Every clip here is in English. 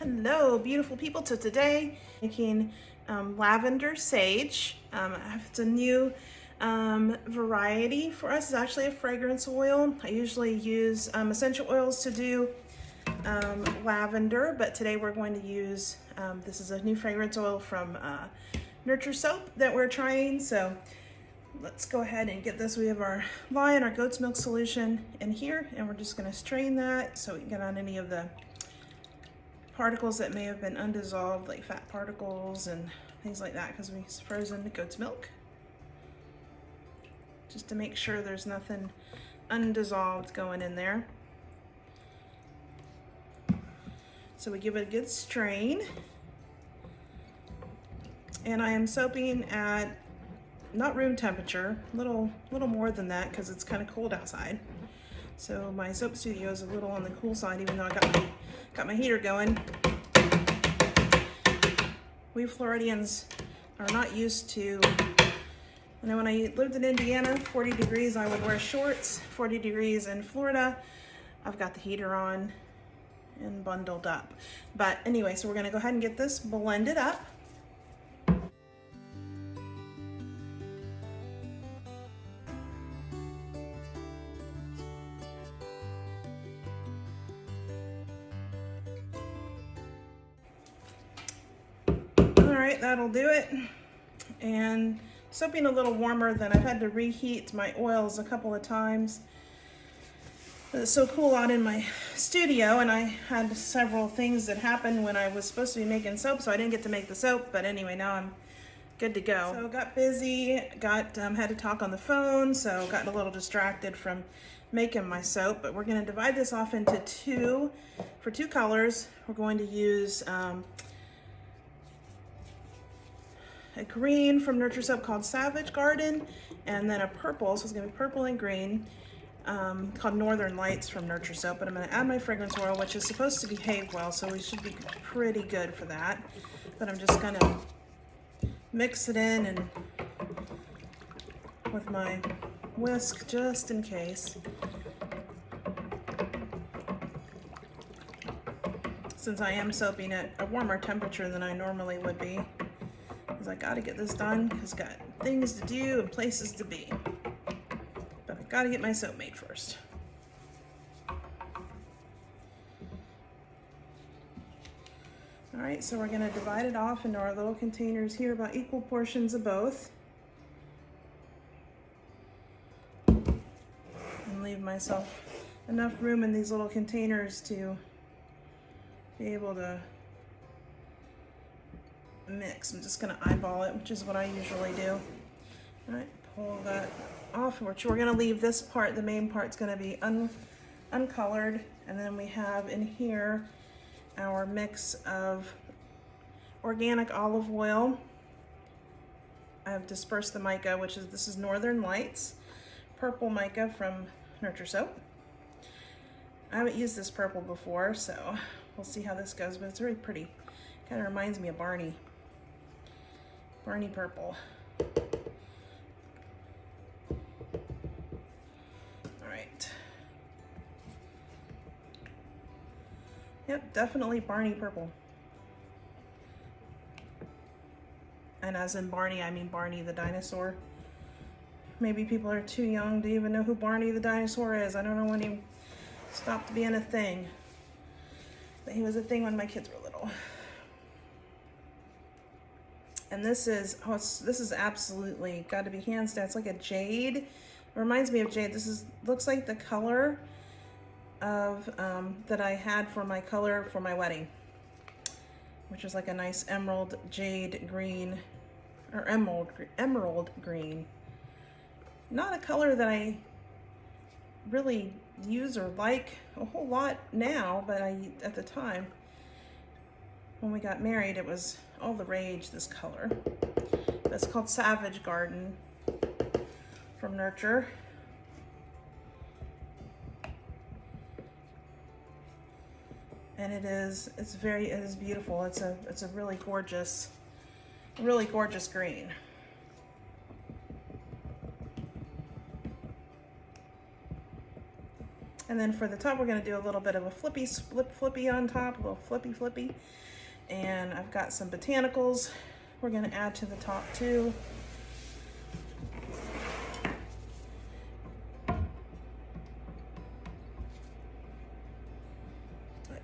Hello, beautiful people. So today, making Lavender Sage. It's a new variety for us. It's actually a fragrance oil. I usually use essential oils to do lavender, but today we're going to use, this is a new fragrance oil from Nuture soap that we're trying. So let's go ahead and get this. We have our lye and our goat's milk solution in here, and we're just going to strain that so we can get on any of the particles that may have been undissolved, like fat particles and things like that, because we frozen the goat's milk, just to make sure there's nothing undissolved going in there. So we give it a good strain, and I am soaping at not room temperature, a little more than that, because it's kind of cold outside. So my soap studio is a little on the cool side, even though I got my heater going. We Floridians are not used to, you know, when I lived in Indiana, 40 degrees, I would wear shorts. 40 degrees in Florida, I've got the heater on and bundled up. But anyway, so we're gonna go ahead and get this blended up. Alright, that'll do it. And soaping a little warmer than I've had to reheat my oils a couple of times. It's so cool out in my studio, and I had several things that happened when I was supposed to be making soap, so I didn't get to make the soap. But anyway, now I'm good to go. So got busy, had to talk on the phone, so got a little distracted from making my soap. But we're going to divide this off into two colors. We're going to use a green from Nuture soap called Savage Garden, and then a purple, so it's gonna be purple and green, called Northern Lights from Nuture soap. But I'm gonna add my fragrance oil, which is supposed to behave well, so we should be pretty good for that. But I'm just gonna mix it in and with my whisk, just in case. Since I am soaping at a warmer temperature than I normally would be. I gotta get this done because I've got things to do and places to be. But I gotta get my soap made first. Alright, so we're gonna divide it off into our little containers here, about equal portions of both. And leave myself enough room in these little containers to be able to mix. I'm just gonna eyeball it, which is what I usually do. All right, pull that off, which we're gonna leave this part, the main part's gonna be uncolored, and then we have in here our mix of organic olive oil. I have dispersed the mica, this is Northern Lights, purple mica from Nuture soap. I haven't used this purple before, so we'll see how this goes, but it's really pretty. Kind of reminds me of Barney purple. All right. Yep, definitely Barney purple. And as in Barney, I mean Barney the dinosaur. Maybe people are too young to even know who Barney the dinosaur is. I don't know when he stopped being a thing. But he was a thing when my kids were little. And this is absolutely got to be hands down. It's like a jade. It reminds me of jade. Looks like the color of that I had for my color for my wedding, which was like a nice emerald jade green, or emerald green. Not a color that I really use or like a whole lot now, but at the time when we got married, it was all the rage, this color. That's called Savage Garden from Nuture. And it is beautiful. It's a really gorgeous green. And then for the top, we're gonna do a little bit of a flippy on top, a little flippy. And I've got some botanicals we're gonna add to the top too.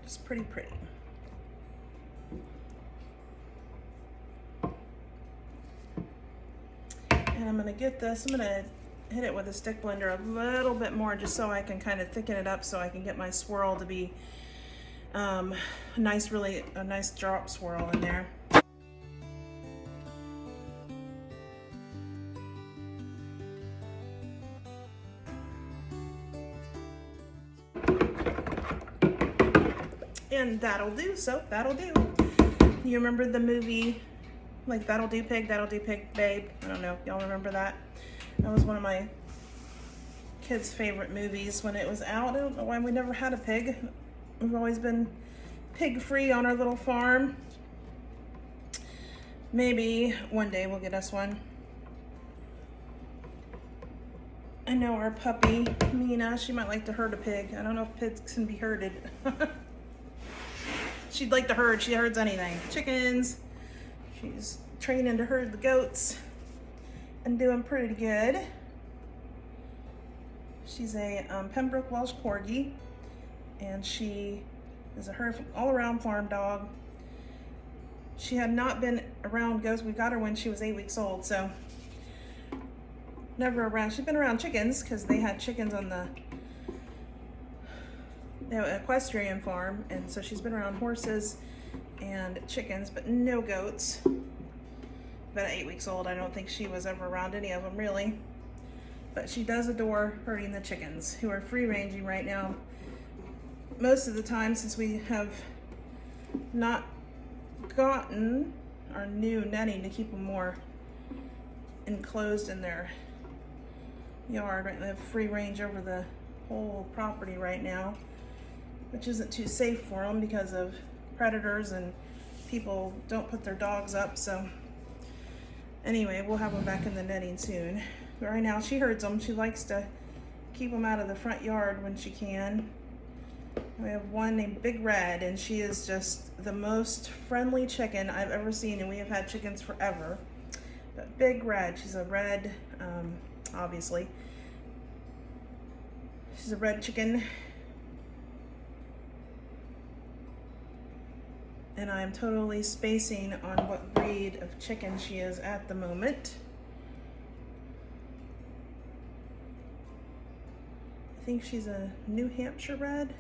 Just pretty. And I'm gonna get this, I'm gonna hit it with a stick blender a little bit more just so I can kind of thicken it up so I can get my swirl to be a nice drop swirl in there. And that'll do, so that'll do. You remember the movie, like That'll Do Pig, Babe? I don't know, y'all remember that? That was one of my kids' favorite movies when it was out. I don't know why we never had a pig. We've always been pig-free on our little farm. Maybe one day we'll get us one. I know our puppy, Mina, she might like to herd a pig. I don't know if pigs can be herded. She'd like to herd, she herds anything. Chickens, she's training to herd the goats and doing pretty good. She's a Pembroke Welsh Corgi, and she is a all-around farm dog. She had not been around goats. We got her when she was 8 weeks old, so never around. She's been around chickens because they had chickens on the equestrian farm, and so she's been around horses and chickens, but no goats. But at 8 weeks old, I don't think she was ever around any of them really. But she does adore herding the chickens, who are free ranging right now. Most of the time, since we have not gotten our new netting to keep them more enclosed in their yard, right? They have free range over the whole property right now, which isn't too safe for them because of predators, and people don't put their dogs up. So anyway, we'll have them back in the netting soon. But right now she herds them. She likes to keep them out of the front yard when she can. We have one named Big Red, and she is just the most friendly chicken I've ever seen, and we have had chickens forever. But Big Red, she's a red, obviously. She's a red chicken. And I'm totally spacing on what breed of chicken she is at the moment. I think she's a New Hampshire red.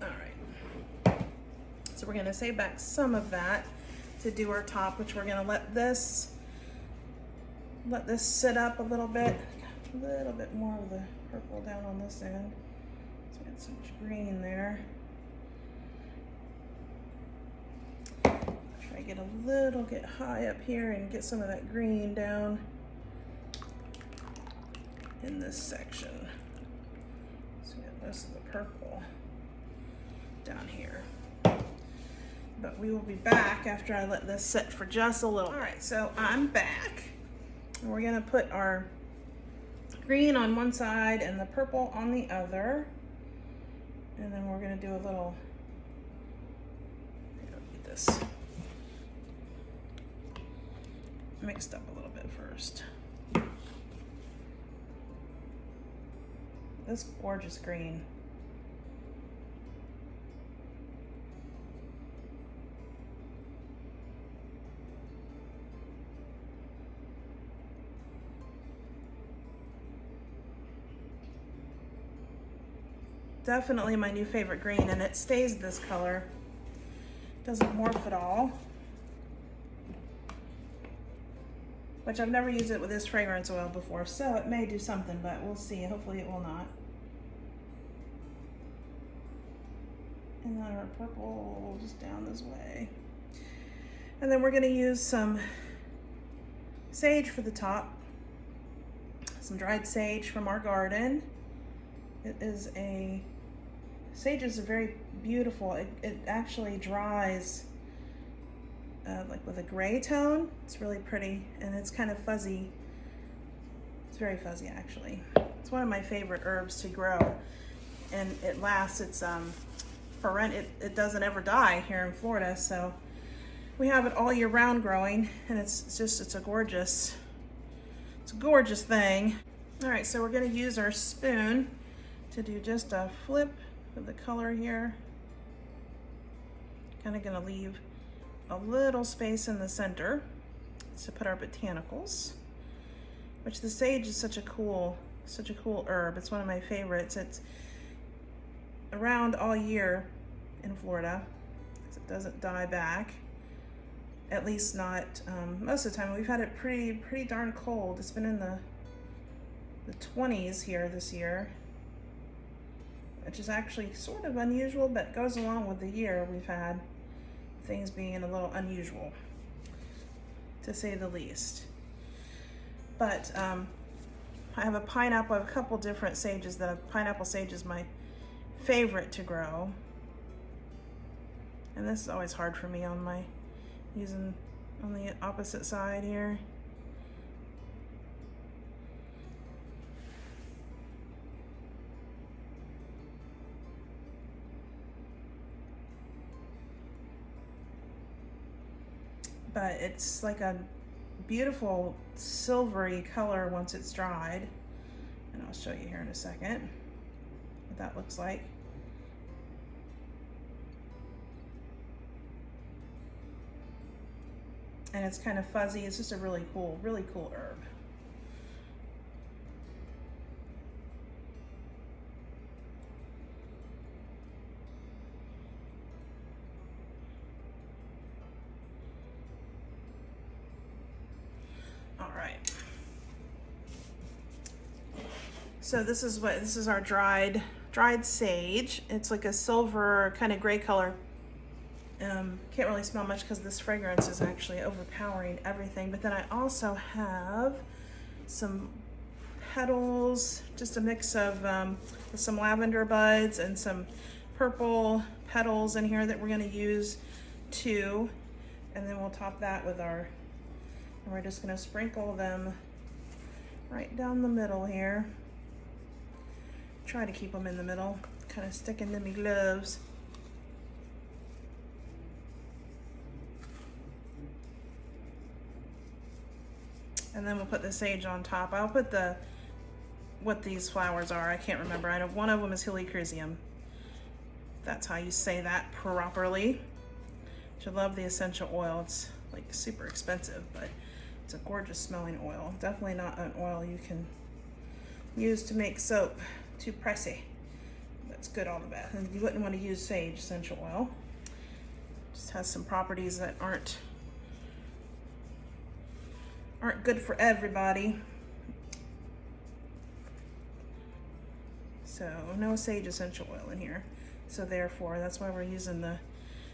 All right. So we're gonna save back some of that to do our top, which we're gonna let this sit up a little bit. A little bit more of the purple down on this end. So we got so much green there. Try to get high up here and get some of that green down in this section. So we got most of the purple down here. But we will be back after I let this sit for just a little. All right, so I'm back. And we're gonna put our green on one side and the purple on the other. And then we're gonna do a little, get this mixed up a little bit first. This gorgeous green. Definitely my new favorite green, and it stays this color. Doesn't morph at all. Which I've never used it with this fragrance oil before, so it may do something, but we'll see. Hopefully it will not. And then our purple just down this way. And then we're gonna use some sage for the top. Some dried sage from our garden. Sage is a very beautiful, it actually dries like with a gray tone. It's really pretty, and it's kind of fuzzy. It's very fuzzy, actually. It's one of my favorite herbs to grow, and it lasts. It's it doesn't ever die here in Florida, so we have it all year round growing, and it's a gorgeous thing. All right, so we're gonna use our spoon to do just a flip of the color here. Kind of gonna leave a little space in the center to put our botanicals, which the sage is such a cool herb. It's one of my favorites. It's around all year in Florida, because it doesn't die back. At least not most of the time. We've had it pretty darn cold. It's been in the 20s here this year, which is actually sort of unusual, but goes along with the year we've had things being a little unusual, to say the least. But I have a pineapple. I have a couple different sages. Pineapple sage is my favorite to grow, and this is always hard for me on using on the opposite side here. But it's like a beautiful silvery color once it's dried. And I'll show you here in a second what that looks like. And it's kind of fuzzy. It's just a really cool herb. All right. So this is our dried sage. It's like a silver kind of gray color. Can't really smell much because this fragrance is actually overpowering everything. But then I also have some petals, just a mix of some lavender buds and some purple petals in here that we're going to use too. And then we'll top that with and we're just going to sprinkle them right down the middle here. Try to keep them in the middle, kind of sticking to my gloves. And then we'll put the sage on top. I'll put what these flowers are. I can't remember. I know one of them is helichrysum. That's how you say that properly. I love the essential oil. It's like super expensive, but it's a gorgeous smelling oil. Definitely not an oil you can use to make soap. Too pricey. That's good all the best. And you wouldn't want to use sage essential oil. Just has some properties that aren't good for everybody. So no sage essential oil in here. So therefore, that's why we're using the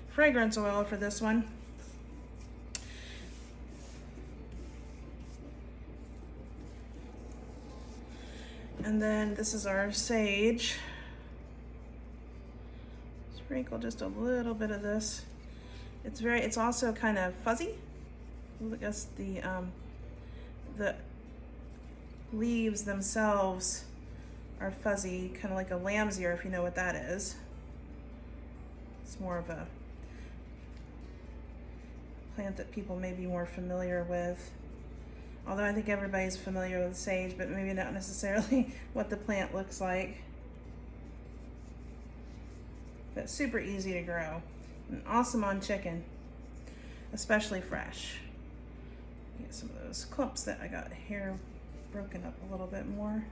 fragrance oil for this one. And then this is our sage. Sprinkle just a little bit of this. It's also kind of fuzzy. I guess the leaves themselves are fuzzy, kind of like a lamb's ear, if you know what that is. It's more of a plant that people may be more familiar with. Although I think everybody's familiar with sage, but maybe not necessarily what the plant looks like. But super easy to grow and awesome on chicken, especially fresh. Get some of those clumps that I got hair broken up a little bit more.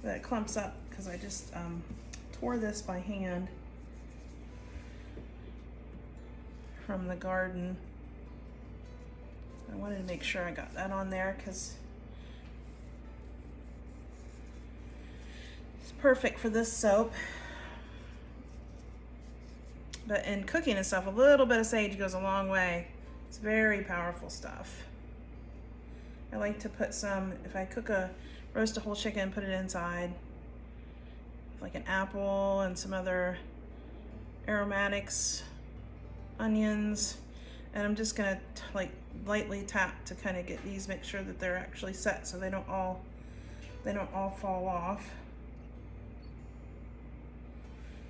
That clumps up because I just tore this by hand from the garden. I wanted to make sure I got that on there because it's perfect for this soap. But in cooking and stuff, a little bit of sage goes a long way. It's very powerful stuff. I like to put some, if I roast a whole chicken, put it inside, like an apple and some other aromatics, onions, And I'm just gonna like lightly tap to kind of get these, make sure that they're actually set so they don't all fall off.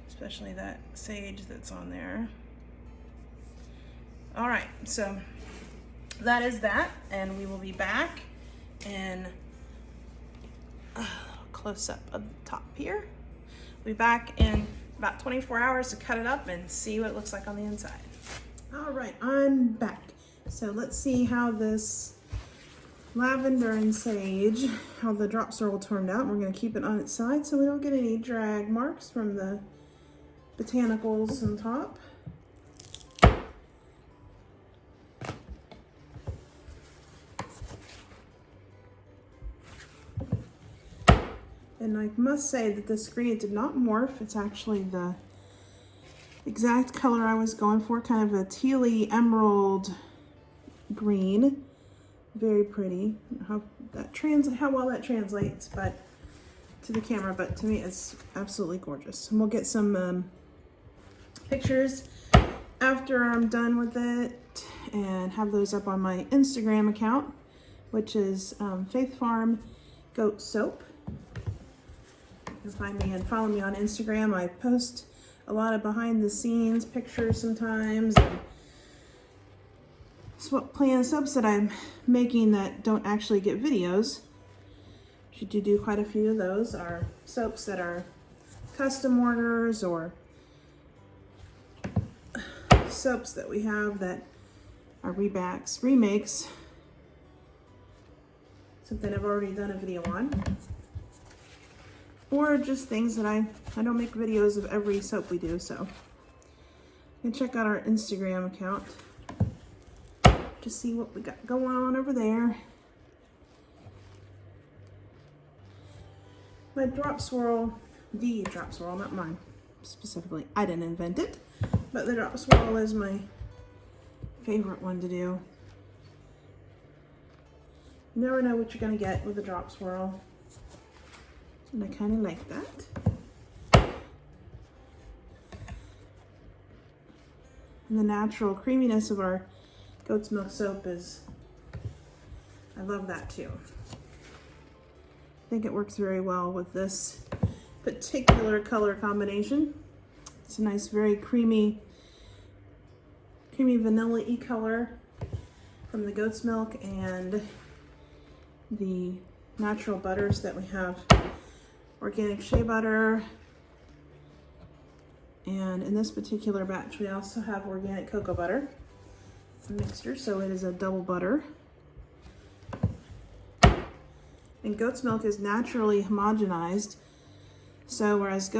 Especially that sage that's on there. All right, so that is that, and we will be back in a little close up of the top here. We'll be back in about 24 hours to cut it up and see what it looks like on the inside. All right, I'm back. So let's see how this lavender and sage, how the drop swirl turned out. We're gonna keep it on its side so we don't get any drag marks from the botanicals on top. And I must say that this green did not morph. It's actually the exact color I was going for, kind of a tealy emerald green. Very pretty. How well that translates, but to the camera, but to me it's absolutely gorgeous. And we'll get some pictures after I'm done with it and have those up on my Instagram account, which is Faith Farm Goat Soap. You can find me and follow me on Instagram. I post a lot of behind the scenes pictures sometimes, and soaps that I'm making that don't actually get videos. Should you do quite a few of those, are soaps that are custom orders or soaps that we have that are remakes, something I've already done a video on. Or just things that I don't make videos of every soap we do, so you can check out our Instagram account to see what we got going on over there. My drop swirl, not mine specifically. I didn't invent it, but the drop swirl is my favorite one to do. You never know what you're gonna get with a drop swirl. And I kind of like that. And the natural creaminess of our goat's milk soap I love that too. I think it works very well with this particular color combination. It's a nice, very creamy vanilla-y color from the goat's milk and the natural butters that we have. Organic shea butter, and in this particular batch we also have organic cocoa butter mixture, so it is a double butter. And goat's milk is naturally homogenized, so whereas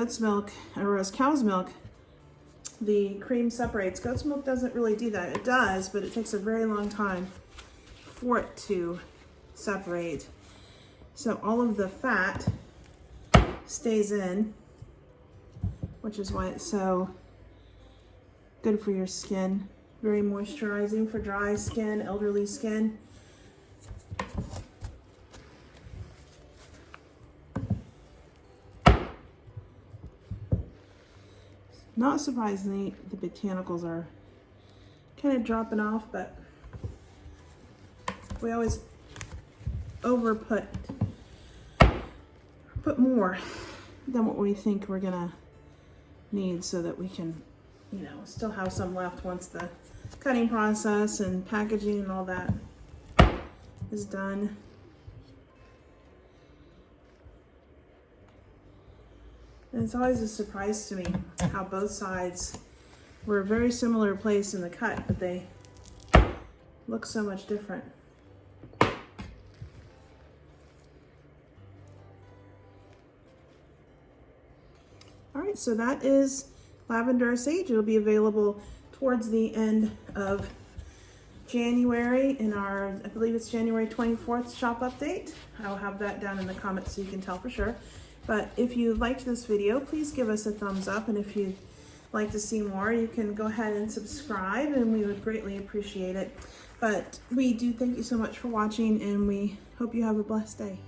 cow's milk, the cream separates, goat's milk doesn't really do that. It does, but it takes a very long time for it to separate. So all of the fat stays in, which is why it's so good for your skin. Very moisturizing for dry skin, elderly skin. Not surprisingly, the botanicals are kind of dropping off, but we always put more than what we think we're gonna need so that we can, still have some left once the cutting process and packaging and all that is done. And it's always a surprise to me how both sides were a very similar place in the cut, but they look so much different. All right, so that is Lavender Sage. It'll be available towards the end of January in our, I believe it's January 24th shop update. I'll have that down in the comments so you can tell for sure. But if you liked this video, please give us a thumbs up. And if you'd like to see more, you can go ahead and subscribe, and we would greatly appreciate it. But we do thank you so much for watching, and we hope you have a blessed day.